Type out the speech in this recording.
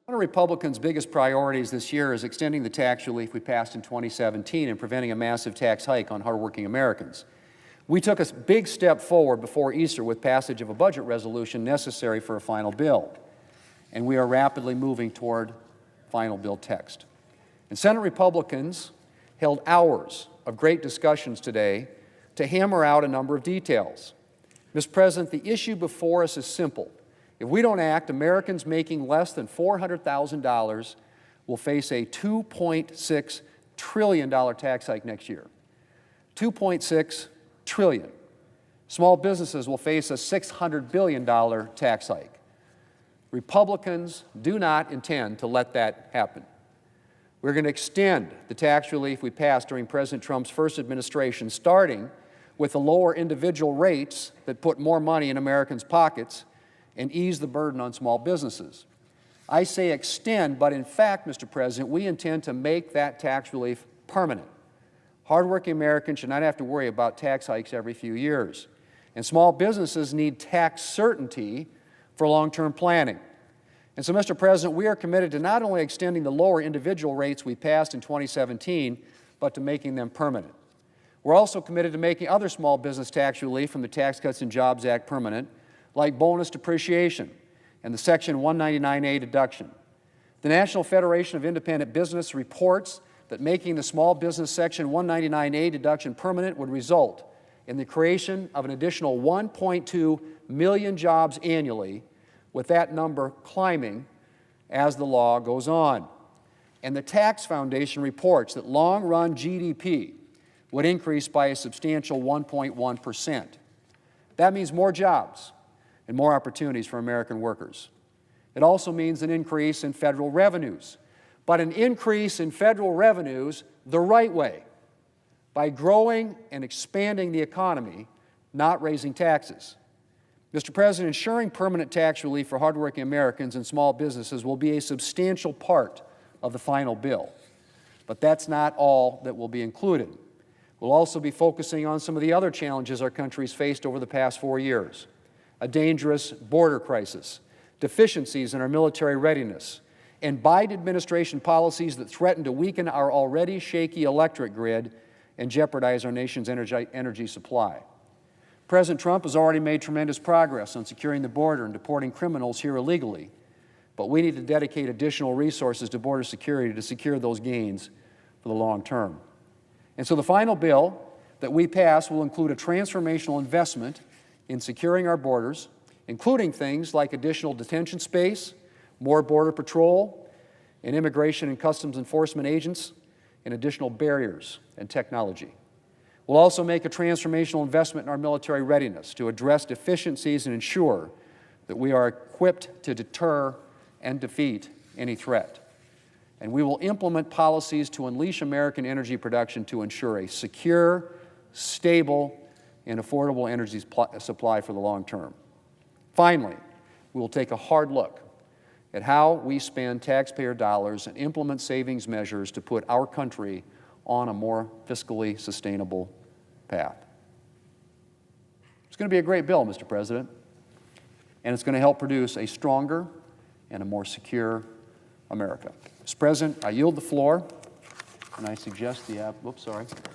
One of Republicans' biggest priorities this year is extending the tax relief we passed in 2017 and preventing a massive tax hike on hardworking Americans. We took a big step forward before Easter with passage of a budget resolution necessary for a final bill, and we are rapidly moving toward final bill text. And Senate Republicans held hours of great discussions today to hammer out a number of details. Mr. President, the issue before us is simple. If we don't act, Americans making less than $400,000 will face a $2.6 trillion tax hike next year. $2.6 trillion. Small businesses will face a $600 billion tax hike. Republicans do not intend to let that happen. We're going to extend the tax relief we passed during President Trump's first administration, starting with the lower individual rates that put more money in Americans' pockets and ease the burden on small businesses. I say extend, but in fact, Mr. President, we intend to make that tax relief permanent. Hardworking Americans should not have to worry about tax hikes every few years. And small businesses need tax certainty for long-term planning. And so, Mr. President, we are committed to not only extending the lower individual rates we passed in 2017, but to making them permanent. We're also committed to making other small business tax relief from the Tax Cuts and Jobs Act permanent, like bonus depreciation and the Section 199A deduction. The National Federation of Independent Business reports that making the small business Section 199A deduction permanent would result in the creation of an additional 1.2 million jobs annually, with that number climbing as the law goes on. And the Tax Foundation reports that long-run GDP would increase by a substantial 1.1%. That means more jobs and more opportunities for American workers. It also means an increase in federal revenues, but an increase in federal revenues the right way, by growing and expanding the economy, not raising taxes. Mr. President, ensuring permanent tax relief for hardworking Americans and small businesses will be a substantial part of the final bill. But that's not all that will be included. We'll also be focusing on some of the other challenges our country's faced over the past 4 years: a dangerous border crisis, deficiencies in our military readiness, and Biden administration policies that threaten to weaken our already shaky electric grid and jeopardize our nation's energy supply. President Trump has already made tremendous progress on securing the border and deporting criminals here illegally, but we need to dedicate additional resources to border security to secure those gains for the long term. And so the final bill that we pass will include a transformational investment in securing our borders, including things like additional detention space, more border patrol, and immigration and customs enforcement agents, and additional barriers and technology. We'll also make a transformational investment in our military readiness to address deficiencies and ensure that we are equipped to deter and defeat any threat. And we will implement policies to unleash American energy production to ensure a secure, stable, and affordable energy supply for the long term. Finally, we will take a hard look at how we spend taxpayer dollars and implement savings measures to put our country on a more fiscally sustainable path. It's going to be a great bill, Mr. President, and it's going to help produce a stronger and a more secure America. Mr. President, I yield the floor, and I suggest the